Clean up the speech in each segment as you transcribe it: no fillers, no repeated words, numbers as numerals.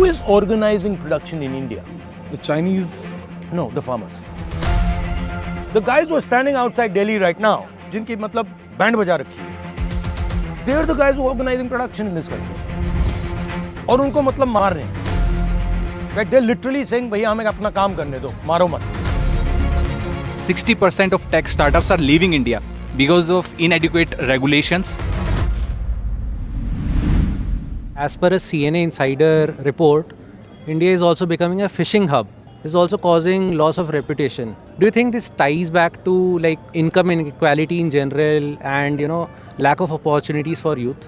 is organizing production in India? The Chinese. No, the farmers. The guys who are standing outside Delhi right now, जिनकी मतलब band बजा रखी है, they are the guys who are organizing production in this country. और उनको मतलब मार रहे हैं. Right? They're literally saying, भैया हमें अपना काम करने दो, मारो मत. 60% of tech startups are leaving India because of inadequate regulations. As per a CNA Insider report, India is also becoming a fishing hub. It's also causing loss of reputation. Do you think this ties back to like income inequality in general and lack of opportunities for youth?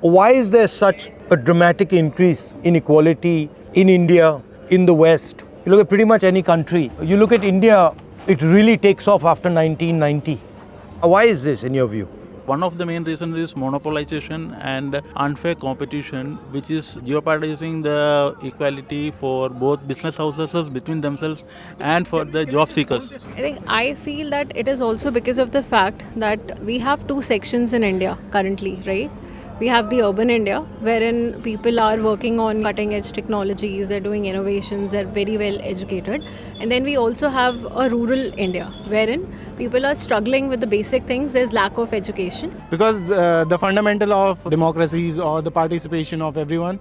Why is there such a dramatic increase in inequality in India, in the West? You look at pretty much any country. You look at India, it really takes off after 1990. Why is this in your view? One of the main reasons is monopolization and unfair competition, which is jeopardizing the equality for both business houses between themselves and for the job seekers. I feel that it is also because of the fact that we have two sections in India currently, right? We have the urban India, wherein people are working on cutting edge technologies, they're doing innovations, they're very well educated. And then we also have a rural India, wherein people are struggling with the basic things, there's lack of education. Because the fundamental of democracies or the participation of everyone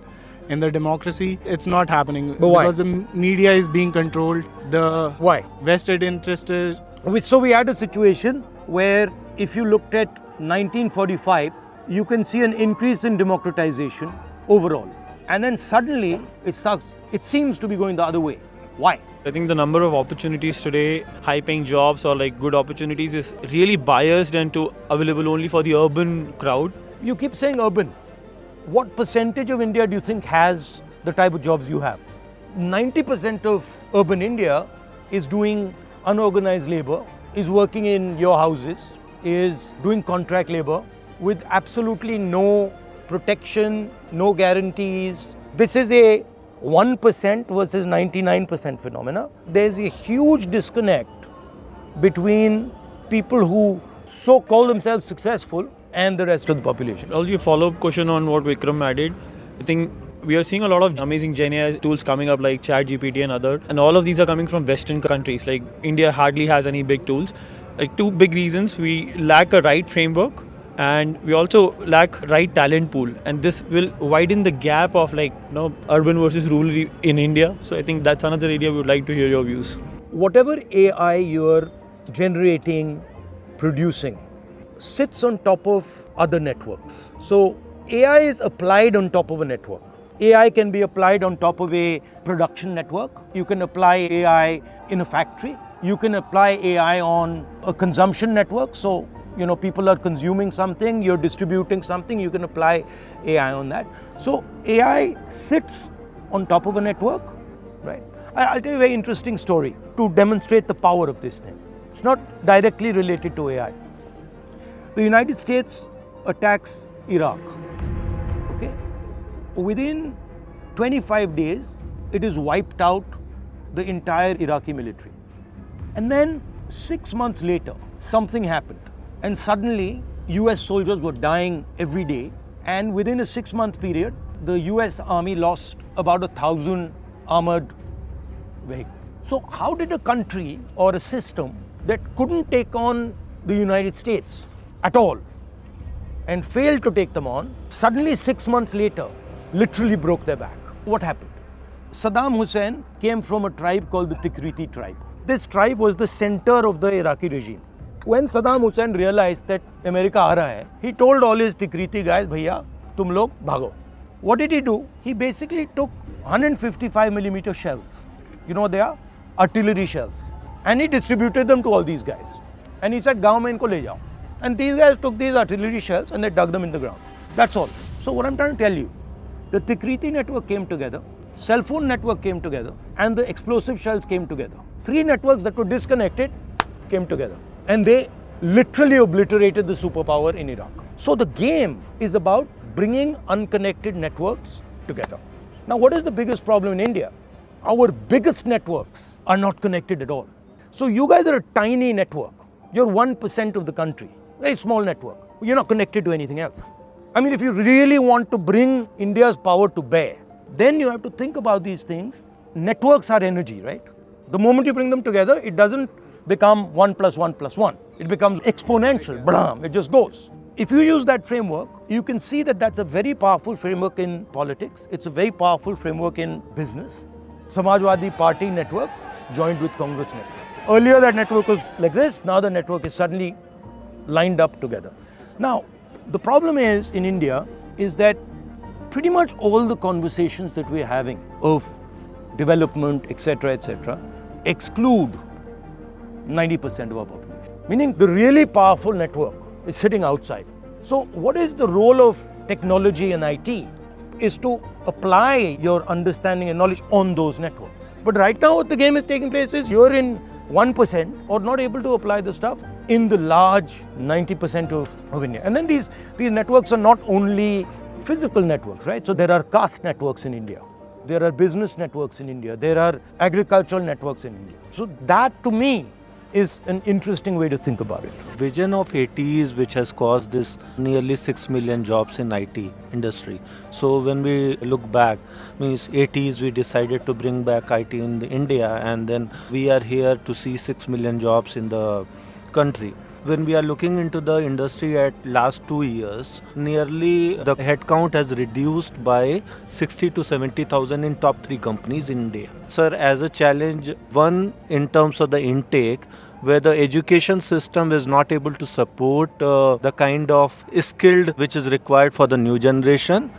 in the democracy, it's not happening. But why? Because the media is being controlled. The Why? vested interest is... So we had a situation where if you looked at 1945, you can see an increase in democratization overall. And then suddenly it seems to be going the other way. Why? I think the number of opportunities today, high-paying jobs or like good opportunities is really biased and available only for the urban crowd. You keep saying urban. What percentage of India do you think has the type of jobs you have? 90% of urban India is doing unorganized labor, is working in your houses, is doing contract labor with absolutely no protection, no guarantees. This is a 1% versus 99% phenomena. There's a huge disconnect between people who so call themselves successful and the rest of the population. Also, a follow-up question on what Vikram added. I think we are seeing a lot of amazing Gen AI tools coming up like ChatGPT and other, and all of these are coming from Western countries. Like India hardly has any big tools. Like two big reasons: we lack a right framework, and we also lack right talent pool, and this will widen the gap of urban versus rural in India. So I think that's another area we would like to hear your views. Whatever AI you're generating, producing, sits on top of other networks. So AI is applied on top of a network. AI can be applied on top of a production network. You can apply AI in a factory. You can apply AI on a consumption network. So people are consuming something, you're distributing something, you can apply AI on that. So AI sits on top of a network, right? I'll tell you a very interesting story to demonstrate the power of this thing. It's not directly related to AI. The United States attacks Iraq, okay? Within 25 days, it has wiped out the entire Iraqi military. And then 6 months later, something happened. And suddenly, US soldiers were dying every day. And within a 6-month period, the US Army lost about 1,000 armored vehicles. So how did a country or a system that couldn't take on the United States at all and failed to take them on, suddenly 6 months later, literally broke their back? What happened? Saddam Hussein came from a tribe called the Tikriti tribe. This tribe was the center of the Iraqi regime. When Saddam Hussein realized that America aa raha hai, he told all his Tikriti guys, bhaiya, tum log bhago. What did he do? He basically took 155mm shells. You know what they are? Artillery shells. And he distributed them to all these guys. And he said, gaon mein inko le jao. And these guys took these artillery shells and they dug them in the ground. That's all. So what I'm trying to tell you, the Tikriti network came together, cell phone network came together, and the explosive shells came together. Three networks that were disconnected came together. And they literally obliterated the superpower in Iraq. So the game is about bringing unconnected networks together. Now, what is the biggest problem in India? Our biggest networks are not connected at all. So you guys are a tiny network. You're 1% of the country, very small network. You're not connected to anything else. I mean, if you really want to bring India's power to bear, Then you have to think about these things. Networks are energy, right? The moment you bring them together, it doesn't become 1 plus 1 plus 1. It becomes exponential. Blam, it just goes. If you use that framework, you can see that that's a very powerful framework in politics. It's a very powerful framework in business. Samajwadi Party network joined with Congress network. Earlier that network was like this, now the network is suddenly lined up together. Now, the problem is in India is that pretty much all the conversations that we're having of development, etc., exclude 90% of our population. Meaning the really powerful network is sitting outside. So what is the role of technology and IT is to apply your understanding and knowledge on those networks. But right now what the game is taking place is you're in 1% or not able to apply the stuff in the large 90% of India. And then these networks are not only physical networks, right? So there are caste networks in India. There are business networks in India. There are agricultural networks in India. So that to me is an interesting way to think about it. Vision of 80s which has caused this nearly 6 million jobs in IT industry. So when we look back, means 80s we decided to bring back IT in India, and then we are here to see 6 million jobs in the country. When we are looking into the industry at last 2 years, nearly the headcount has reduced by 60 to 70,000 in top 3 companies in India. Sir, as a challenge, one in terms of the intake, where the education system is not able to support the kind of skilled which is required for the new generation.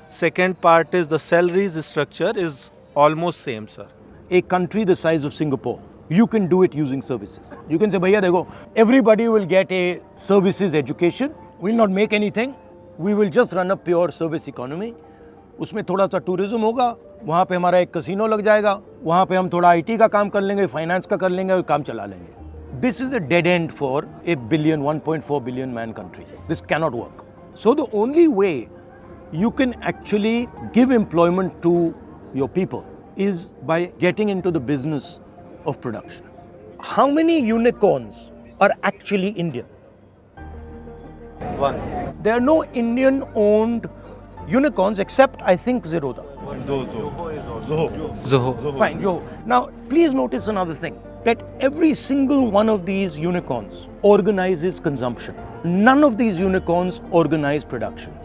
Second part is the salaries structure is almost same, sir. A country the size of Singapore, you can do it using services. You can say, bhaiya dekho, everybody will get a services education, we'll not make anything, we will just run a pure service economy. उसमें थोड़ा सा tourism होगा, वहाँ पे हमारा एक casino लग जाएगा, वहाँ पे हम थोड़ा आईटी का काम कर लेंगे, फाइनेंस का कर लेंगे और काम चला लेंगे. This is a dead end for a 1.4 billion man country. This cannot work. So the only way you can actually give employment to your people is by getting into the business of production. How many unicorns are actually Indian? One. There are no Indian-owned unicorns except, I think, Zerodha. Zoho. Fine, Zoho. Now, please notice another thing, that every single one of these unicorns organizes consumption. None of these unicorns organize production.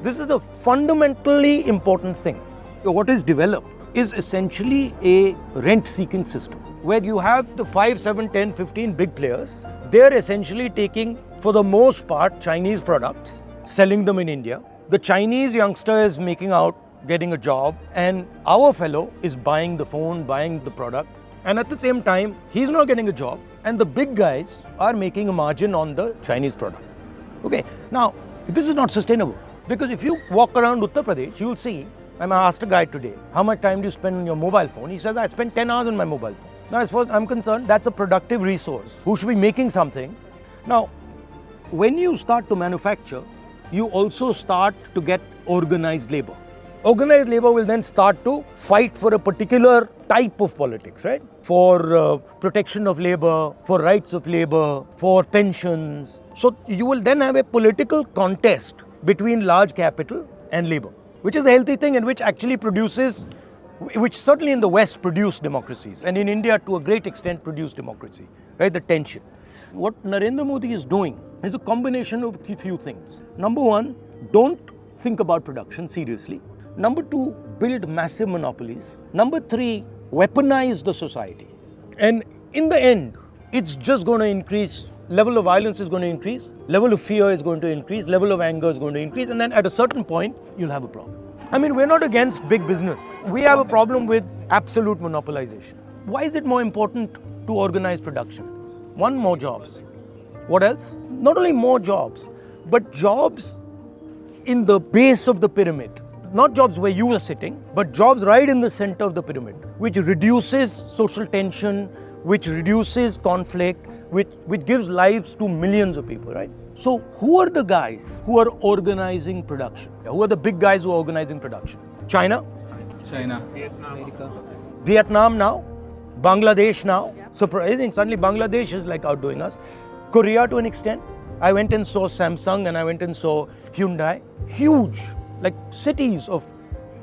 This is a fundamentally important thing. What is developed is essentially a rent-seeking system, where you have the 5, 7, 10, 15 big players. They're essentially taking, for the most part, Chinese products, selling them in India. The Chinese youngster is making out, getting a job, and our fellow is buying the phone, buying the product. And at the same time, he's not getting a job, and the big guys are making a margin on the Chinese product. Okay, now, this is not sustainable, because if you walk around Uttar Pradesh, you'll see, I asked a guy today, how much time do you spend on your mobile phone? He says, I spend 10 hours on my mobile phone. Now, as far as I'm concerned, that's a productive resource who should be making something. Now, when you start to manufacture, you also start to get organized labor. Organized labor will then start to fight for a particular type of politics, right? For protection of labor, for rights of labor, for pensions. So you will then have a political contest between large capital and labor, which is a healthy thing and which actually produces, which certainly in the West produced democracies, and in India to a great extent produced democracy, right? The tension. What Narendra Modi is doing is a combination of a few things. Number one, don't think about production seriously. Number two, build massive monopolies. Number three, weaponize the society. And in the end, it's just going to increase. Level of violence is going to increase, level of fear is going to increase, level of anger is going to increase, and then at a certain point, you'll have a problem. I mean, we're not against big business. We have a problem with absolute monopolization. Why is it more important to organize production? One, more jobs. What else? Not only more jobs, but jobs in the base of the pyramid. Not jobs where you are sitting, but jobs right in the center of the pyramid, which reduces social tension, which reduces conflict, which gives lives to millions of people, right? So who are the guys who are organizing production? Who are the big guys who are organizing production? China? Vietnam now? Bangladesh now? Surprising, suddenly Bangladesh is like outdoing us. Korea to an extent. I went and saw Samsung and I went and saw Hyundai. Huge, like cities of,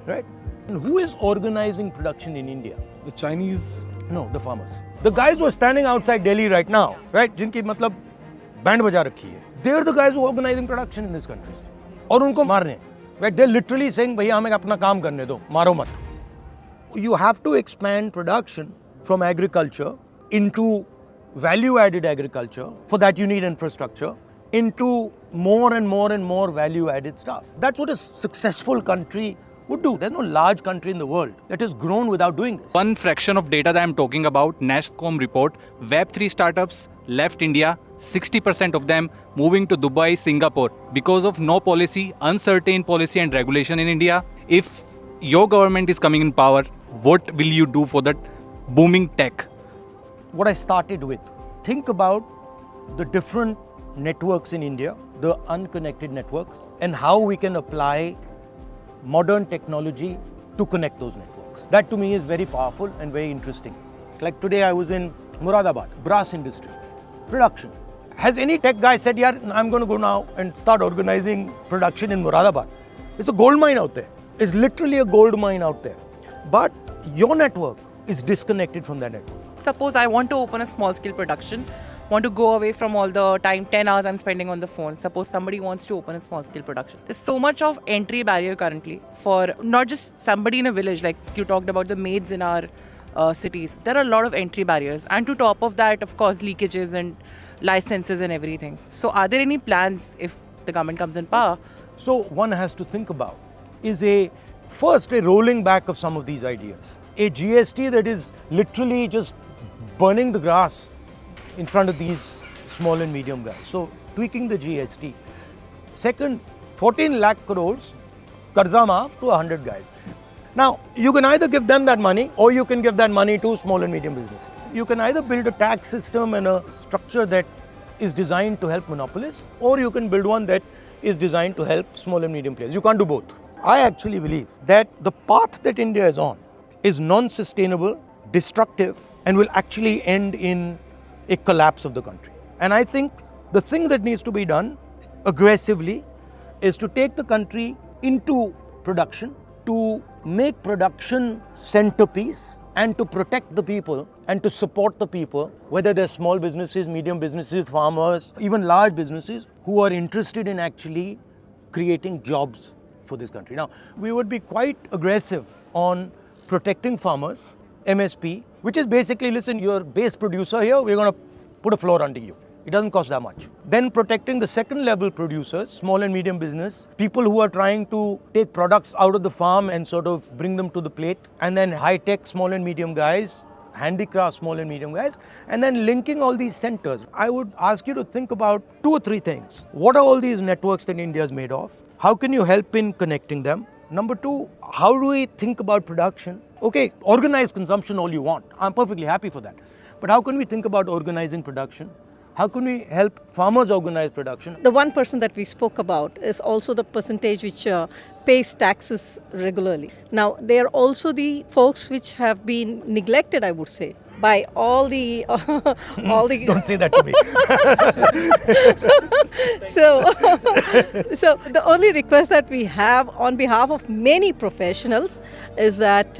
right? And who is organizing production in India? The Chinese. No, the farmers. The guys who are standing outside Delhi right now, right? जिनकी मतलब band बजा रखी है. They're the guys who are organizing production in this country. और उनको मारने. Right? They're literally saying, भैया हमें अपना काम करने दो, मारो मत. You have to expand production from agriculture into value-added agriculture. For that you need infrastructure. Into more and more and more value-added stuff. That's what a successful country would do. There's no large country in the world that has grown without doing this. One fraction of data that I'm talking about, NASSCOM report, Web3 startups left India, 60% of them moving to Dubai, Singapore, because of no policy, uncertain policy and regulation in India. If your government is coming in power, what will you do for that booming tech? What I started with, think about the different networks in India, the unconnected networks, and how we can apply modern technology to connect those networks. That to me is very powerful and very interesting. Like today I was in Moradabad, brass industry, production. Has any tech guy said, yeah, I'm going to go now and start organizing production in Moradabad? It's a gold mine out there. It's literally a gold mine out there. But your network is disconnected from that network. Suppose I want to open a small scale production, want to go away from all the time, 10 hours I'm spending on the phone. Suppose somebody wants to open a small scale production. There's so much of entry barrier currently for not just somebody in a village, like you talked about the maids in our cities. There are a lot of entry barriers. And to top of that, of course, leakages and licenses and everything. So are there any plans if the government comes in power? So one has to think about is first a rolling back of some of these ideas. A GST that is literally just burning the grass in front of these small and medium guys. So tweaking the GST. Second, 14 lakh crores karza maaf to 100 guys. Now, you can either give them that money or you can give that money to small and medium businesses. You can either build a tax system and a structure that is designed to help monopolists, or you can build one that is designed to help small and medium players. You can't do both. I actually believe that the path that India is on is non-sustainable, destructive, and will actually end in a collapse of the country. And I think the thing that needs to be done aggressively is to take the country into production, to make production centerpiece, and to protect the people and to support the people, whether they're small businesses, medium businesses, farmers, even large businesses who are interested in actually creating jobs for this country. Now, we would be quite aggressive on protecting farmers, MSP, which is basically, listen, you're a base producer here, we're going to put a floor under you. It doesn't cost that much. Then protecting the second level producers, small and medium business, people who are trying to take products out of the farm and sort of bring them to the plate. And then high-tech small and medium guys, handicraft small and medium guys, and then linking all these centers. I would ask you to think about 2 or 3 things. What are all these networks that India is made of? How can you help in connecting them? Number 2, how do we think about production? Okay, organize consumption all you want. I'm perfectly happy for that. But how can we think about organizing production? How can we help farmers organize production? The 1% that we spoke about is also the percentage which pays taxes regularly. Now, they are also the folks which have been neglected, I would say, by all the Don't say that to me. So the only request that we have on behalf of many professionals is that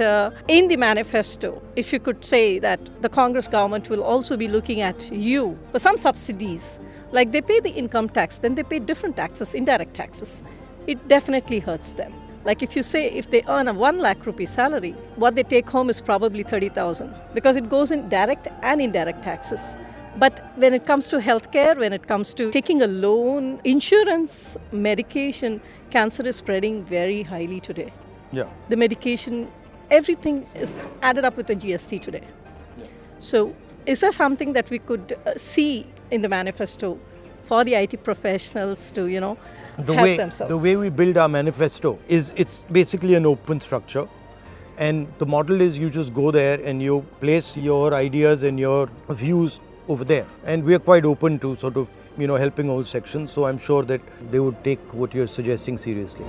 in the manifesto, if you could say that the Congress government will also be looking at you for some subsidies, like they pay the income tax, then they pay different taxes, indirect taxes. It definitely hurts them. Like if you say if they earn a 1 lakh rupee salary, what they take home is probably 30,000 because it goes in direct and indirect taxes. But when it comes to healthcare, when it comes to taking a loan, insurance, medication, cancer is spreading very highly today. Yeah. The medication, everything is added up with the GST today. Yeah. So is there something that we could see in the manifesto for the IT professionals to, help themselves? The way we build our manifesto is it's basically an open structure. And the model is you just go there and you place your ideas and your views over there. And we are quite open to sort of, helping all sections. So I'm sure that they would take what you're suggesting seriously.